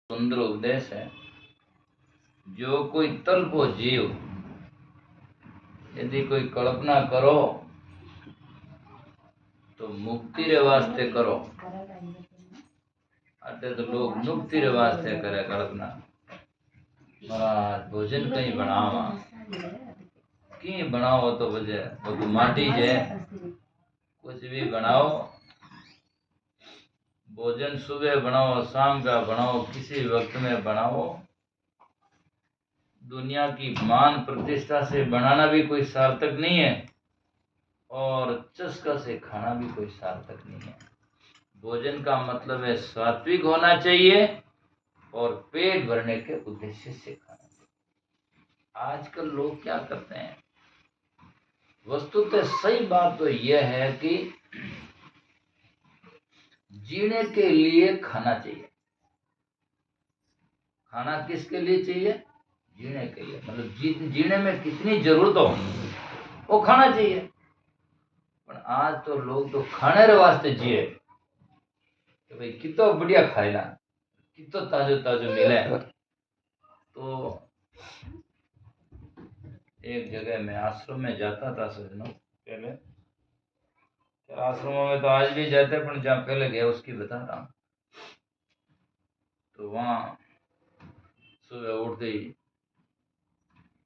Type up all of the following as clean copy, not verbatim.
सुंदर उपदेश है। जो कोई तल्पो जीव, यदि कोई कल्पना करो तो मुक्ति रे वास्ते करो। अटे तो लोग मुक्ति रे वास्ते करे कल्पना। महाराज भोजन कहीं बनावा, कहीं बनाओ तो बजे वो तो माटी है। कुछ भी बनाओ, भोजन सुबह बनाओ, शाम का बनाओ, किसी वक्त में बनाओ, दुनिया की मान प्रतिष्ठा से बनाना भी कोई सार्थक नहीं है और चस्का से खाना भी कोई सार्थक नहीं है। भोजन का मतलब है सात्विक होना चाहिए और पेट भरने के उद्देश्य से खाना चाहिए। आजकल लोग क्या करते हैं, वस्तुतः सही बात तो यह है कि जीने के लिए खाना चाहिए। खाना किसके लिए चाहिए? जीने के लिए। मतलब जीने में कितनी जरूरत हो वो खाना चाहिए। पर आज तो लोग तो खाने रे वास्ते जिए कि भाई कितो बढ़िया खाएला, कितो ताजो ताजो मिले। तो एक जगह मैं आश्रम में जाता था सजनों पहले, आश्रमों में तो आज भी जाते, पर जहाँ पहले गया उसकी बता रहा हूँ। तो वहाँ सुबह उठते ही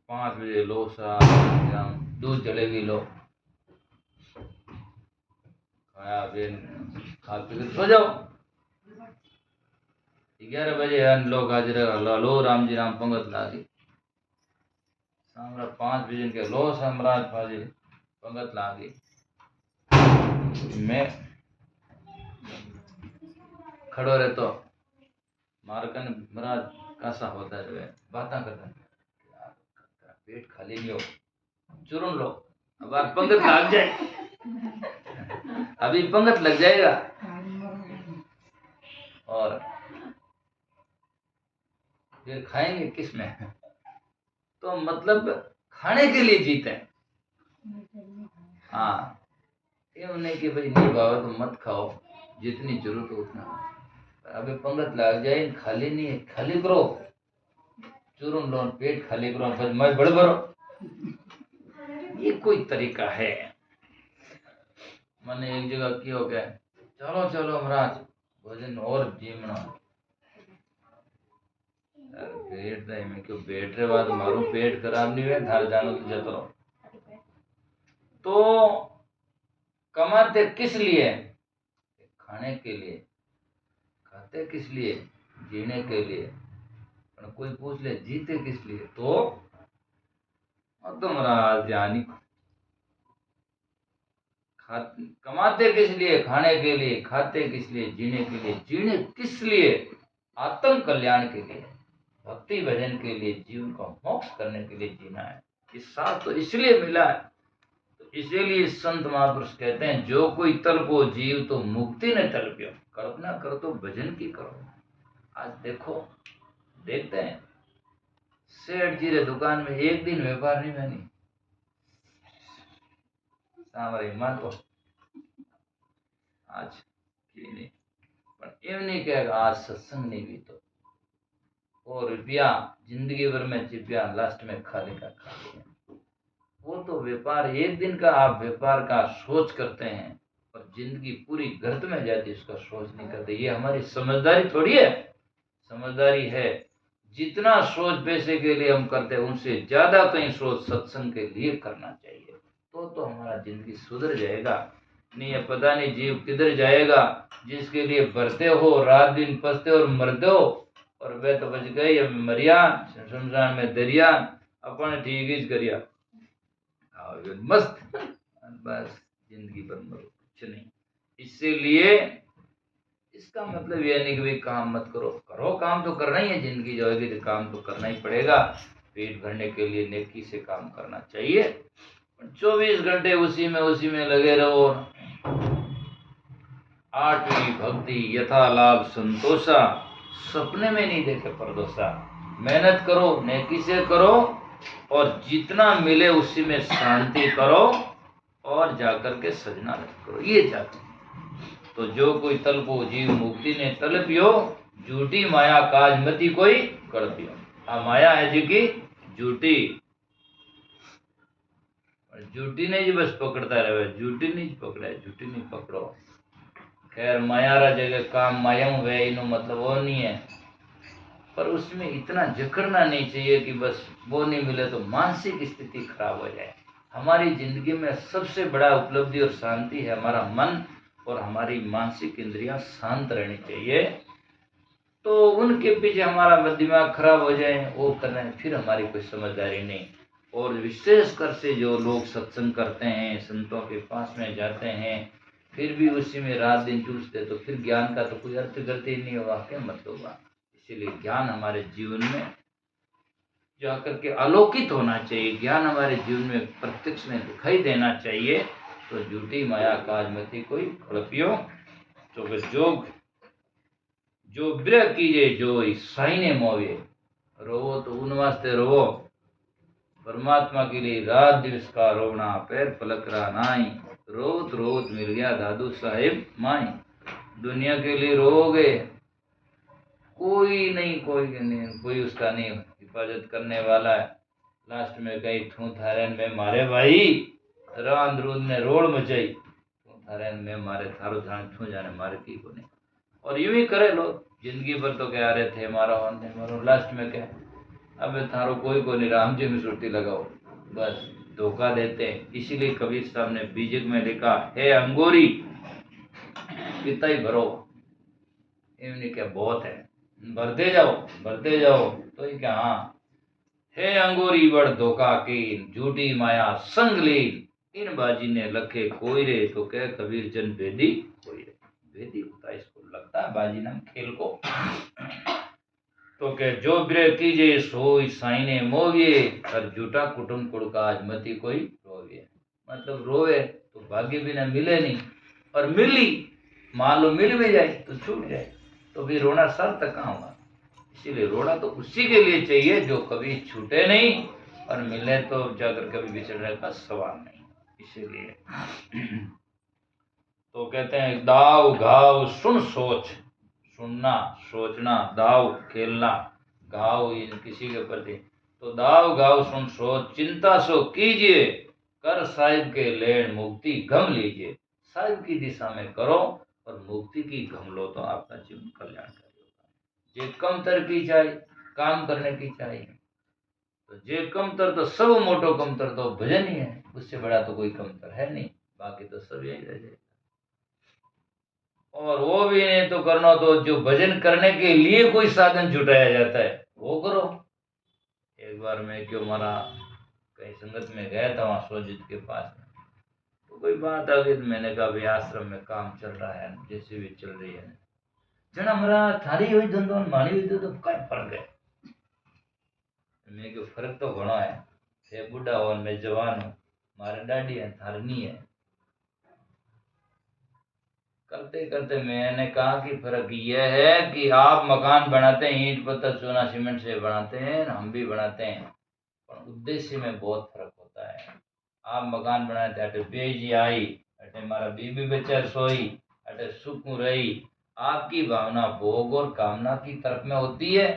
5 बजे लो सा दूध जलेबी लो, खाया फिर खा पी सो जाओ। 11 बजे लोग हाजिर लो राम जी राम पंगत लागी। सामरा 5 बजे के लो सम्राट भाजी पंगत लागी। मैं खड़ो रहतो, मारकन महाराज कैसा होता है, बातें करता है, पेट खाली नहीं हो, चूरन लो, अब आप पंगत लग जाए, अभी पंगत लग जाएगा। और फिर खाएंगे किस में? तो मतलब खाने के लिए जीते हैं। हाँ, ये नहीं कि भाई नहीं भाव तो मत खाओ, जितनी जरूरत हो उतना। अबे पंगत लग जाए, खाली नहीं है, खाली करो, चूरन लो, पेट खाली करो, फिर मैं बड़ भरो। ये कोई तरीका है? मैंने एक जगह की हो गया, चलो चलो महाराज भोजन और जीवना पेट दे में क्यों बैठ रहे बाद मारू पेट खराब नहीं हुए, घर जानो तो जतो रहो। तो कमाते किस लिए? खाने के लिए। खाते किस लिए? जीने के लिए। पर कोई पूछ ले जीते किस लिए, तो महाराज ध्यान, कमाते किस लिए? खाने के लिए। खाते किस लिए? जीने के लिए। जीने किस लिए? आत्म कल्याण के लिए, भक्ति भजन के लिए, जीवन को मोक्ष करने के लिए जीना है। इस साथ तो इसलिए मिला है। तो इसीलिए संत महापुरुष कहते हैं, जो कोई तलपो जीव तो मुक्ति ने तलपियो। कल्पना करो तो भजन की करो। आज देखो, देखते हैं सेठ जी रे दुकान में एक दिन व्यापार नहीं बनी, हमारी माँ तो आज की नहीं, पर एवं नहीं कहेगा आज सत्संग नहीं भी तो वो रुपया जिंदगी भर में चिपिया लास्ट में खाली का खाली है। वो तो व्यापार एक दिन का, आप व्यापार का सोच करते हैं और जिंदगी पूरी गर्त में जाती, उसका सोच नहीं करते। ये हमारी समझदारी थोड़ी है। समझदारी है जितना सोच पैसे के लिए हम करते हैं उनसे ज्यादा कहीं सोच सत्संग के लिए करना चाहिए। तो हमारा जिंदगी सुधर जाएगा। नहीं है पता नहीं जीव किधर जाएगा, जिसके लिए भरते हो रात दिन पसते और मरते हो, और वे तो बच गई अब मरिया शमशान में दरिया, अपन ठीक ही करिया मस्त बस जिंदगी भर मरो, कुछ नहीं। इसीलिए इसका मतलब यह नहीं कि भाई काम मत करो, करो काम तो करना ही है, जिंदगी जाएगी तो काम तो करना ही पड़ेगा। पेट भरने के लिए नेकी से काम करना चाहिए, 24 घंटे उसी में लगे रहो। 8वीं भक्ति यथा लाभ संतोषा, सपने में नहीं देखे परदोषा। मेहनत करो, नेकी से करो और जितना मिले उसी में शांति करो और जाकर के सजना करो, ये चाहते। तो जो कोई तलपो जीव मुक्ति ने तलपियो, झूठी माया काज मती कोई कड़पियो। आ माया है जी की झूठी, झूठी नहीं जी बस पकड़ता रहे, झूठी नहीं पकड़े, झूठी नहीं पकड़ो। खैर मायारा जगह काम मायम वे इनो मतलब वो नहीं है, पर उसमें इतना जकड़ना नहीं चाहिए कि बस वो नहीं मिले तो मानसिक स्थिति खराब हो जाए। हमारी जिंदगी में सबसे बड़ा उपलब्धि और शांति है हमारा मन, और हमारी मानसिक इंद्रियां शांत रहनी चाहिए। तो उनके पीछे हमारा दिमाग खराब हो जाए वो करना है, फिर हमारी कोई समझदारी नहीं। और विशेष कर से जो लोग सत्संग करते हैं, संतों के पास में जाते हैं, फिर भी उसी में रात दिन चूसते, तो फिर ज्ञान का तो कोई अर्थ गलती नहीं होगा, क्या मतलब होगा। इसीलिए ज्ञान हमारे जीवन में जाकर के आलोकित होना चाहिए, ज्ञान हमारे जीवन में प्रत्यक्ष में दिखाई देना चाहिए। तो झूठी माया काजमती कोई खड़पियो, तो जोग जो विरह कीजिए जो साइने मोवे। रोवो तो उन वास्ते रोवो, परमात्मा के लिए रात दिवस का रोना, पैर पलक रहा नाई, रोत रोत मिल गया दादू साहिब माई। दुनिया के लिए रोओगे, कोई नहीं, कोई उसका नहीं हिफाजत करने वाला है। लास्ट में कहीं थू थारेन में मारे भाई, रांद रूद ने रोड मचाई, थू थारेन में मारे, थारो थान थू जाने मारे की को नहीं। और यूं ही करे लोग जिंदगी भर, तो कह रहे थे मारो होने मारो, लास्ट में क्या, अब थारो कोई को नहीं, राम जी में सुरती लगाओ, बस धोखा देते हैं। इसीलिए कबीर साहब ने बीजक में लिखा, हे अंगूरी कितना ही भरो, इन्होंने क्या बहुत है, भरते जाओ तो ये क्या। हाँ, हे अंगूरी बड़ धोखा की, झूठी माया संग ली, इन बाजी ने लखे कोई रे, तो कह कबीर जन भेदी कोई रे। भेदी होता है इसको लगता है बाजी नाम खेल को। तो के जो ब्रे कीजे सोई साइने मोविए, और झूठा कुटुम कुड़काज मती कोई रोविए। मतलब रोवे तो भाग्य भी ना मिले नहीं, और मिली मान लो मिल भी जाए तो छूट जाए, तो भी रोना सार्थक कहाँ हुआ। इसीलिए रोना तो उसी के लिए चाहिए जो कभी छूटे नहीं, और मिले तो जाकर कभी बिछड़ने का सवाल नहीं। इसीलिए तो कहते हैं दाव घाव सुन सोच, सुनना सोचना, दाव खेलना, घाव किसी के प्रति, तो दाव घाव सुन सोच, चिंता सो कीजिए, कर साहिब के लेन मुक्ति गम लीजिए। साहिब की दिशा में करो और मुक्ति की गम लो, तो आपका जीवन कल्याणकारी होगा। जे कमतर की चाहिए काम करने की चाहिए, तो जे कमतर तो सब मोटो कमतर तो भजन ही है, उससे बड़ा तो कोई कमतर है नहीं, बाकी तो सब यही रह जाए। और वो भी नहीं तो करना, तो जो भजन करने के लिए कोई साधन जुटाया जाता है वो करो। एक बार मैं क्यों मरा कहीं संगत में गया था, वहां सोजित के पास में, तो कोई बात आ गई, तो मैंने कहा भाई आश्रम में काम चल रहा है, जैसे भी चल रही है, जना मरा थारी हुई धंधो मानी हुई तो कई फर्क है। मैं क्यों फर्क तो घणो है, थे बुढ़ा हो मैं जवान हूँ, मारे डाडी है थारी नहीं है। करते करते मैंने कहा कि फर्क यह है कि आप मकान बनाते हैं ईंट पत्थर चूना सीमेंट से बनाते हैं, हम भी बनाते हैं, पर उद्देश्य में बहुत फर्क होता है। आप मकान बनाते अटे बेजी आई, अटे मारा बीबी बच्चा सोई, अटे सुख रही, आपकी भावना भोग और कामना की तरफ में होती है।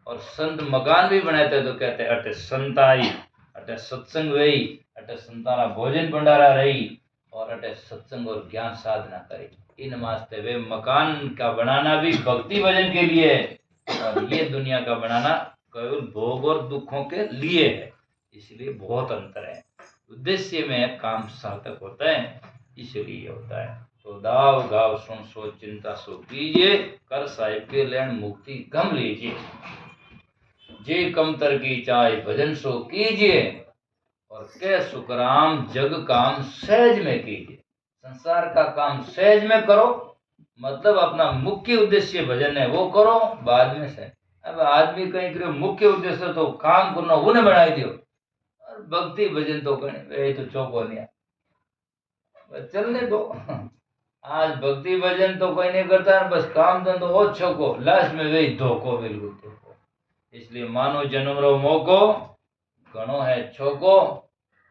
और संत मकान भी बनाते तो कहते अटे संत आई, अटे सत्संग रही, अटे संताना भोजन भंडारा रही, और अटे सत्संग और ज्ञान साधना करी। इन वास्ते वे मकान का बनाना भी भक्ति भजन के लिए है, और ये दुनिया का बनाना केवल भोग और दुखों के लिए है। इसलिए बहुत अंतर है, उद्देश्य में काम सार्थक होता है, इसलिए होता है। तो दाव गाव सुन सोच चिंता सो कीजिए, कर साहिब के लेन मुक्ति गम लीजिए। जे कमतर की चाय भजन सो कीजिए, और के सुखराम जग काम सहज में कीजिए। संसार का काम सहज में करो, मतलब अपना मुख्य उद्देश्य भजन है वो करो, बाद में से अब आदमी कहीं करो मुख्य उद्देश्य तो काम करना उन्हें बनाई दियो, और भक्ति भजन तो कहीं तो चौको नहीं चलने दो। आज भक्ति भजन तो कोई नहीं करता, बस काम धंधो और छको, लास्ट में वही धोखो, बिल्कुल धोखो। इसलिए मानो जन्म रो मौको घणो है छोको,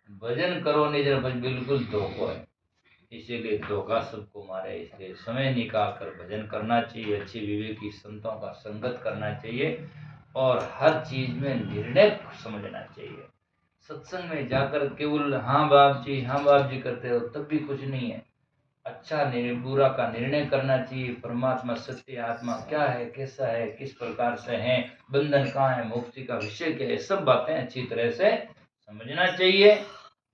भजन करो नहीं जरा बिल्कुल धोखो है। इसीलिए धोखा सबको मारे। इसलिए समय निकाल कर भजन करना चाहिए, अच्छे विवेकी संतों का संगत करना चाहिए और हर चीज में निर्णय समझना चाहिए। सत्संग में जाकर केवल हाँ बाप जी करते हो तब भी कुछ नहीं है। अच्छा बुरा का निर्णय करना चाहिए। परमात्मा सत्य आत्मा क्या है, कैसा है, किस प्रकार से है, बंधन कहाँ है, मुक्ति का विषय क्या है, सब बातें अच्छी तरह से समझना चाहिए।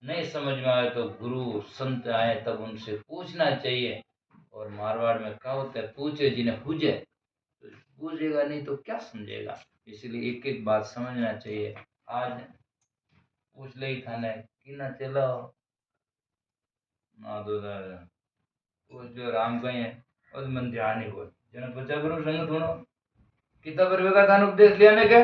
नहीं समझ में आए तो गुरु संत आए तब उनसे पूछना चाहिए। और मारवाड़ में कहावत है, पूछे जिन्हें पूजे, तो पूछेगा नहीं तो क्या समझेगा। इसलिए एक एक बात समझना चाहिए। आज पूछ ले थाने कि ना चलो ना दो वो जो राम कहीं है और मन ध्यान नहीं बोल जन बच्चा करो संग थोड़ो कितना पर वेगा थान उपदेश लिया ने के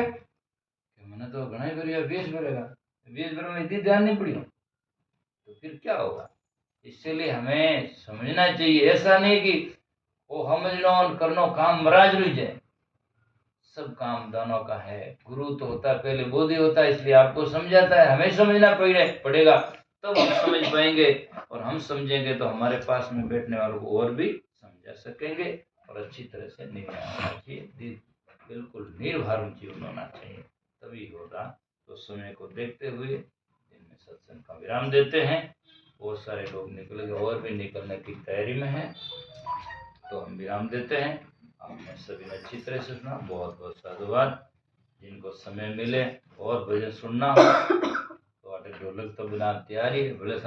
मैंने तो घना ही करिया 20 करेगा 20 में इतनी ध्यान नहीं पड़ी तो फिर क्या होगा। इसलिए हमें समझना चाहिए। ऐसा नहीं कि वो समझनो और करनो काम मराज रुई जाए। सब काम दानों का है। गुरु तो होता है पहले बोधि होता है, इसलिए आपको समझाता है। हमें समझना पड़ेगा तब हम समझ पाएंगे। और हम समझेंगे तो हमारे पास में बैठने वालों को और भी समझा सकेंगे। और अच्छी तरह से निर्णय होना चाहिए, बिल्कुल निर्भर जीवन होना चाहिए, तभी होगा। तो समय को देखते हुए दिन में सत्संग का विराम देते हैं। बहुत सारे लोग निकल गए और भी निकलने की तैयारी में है, तो हम विराम देते हैं। आपने सभी ने अच्छी तरह से सुना, बहुत बहुत साधुवाद। जिनको समय मिले और भजन सुनना हो तो ढोलक तो बिना तैयारी है, भले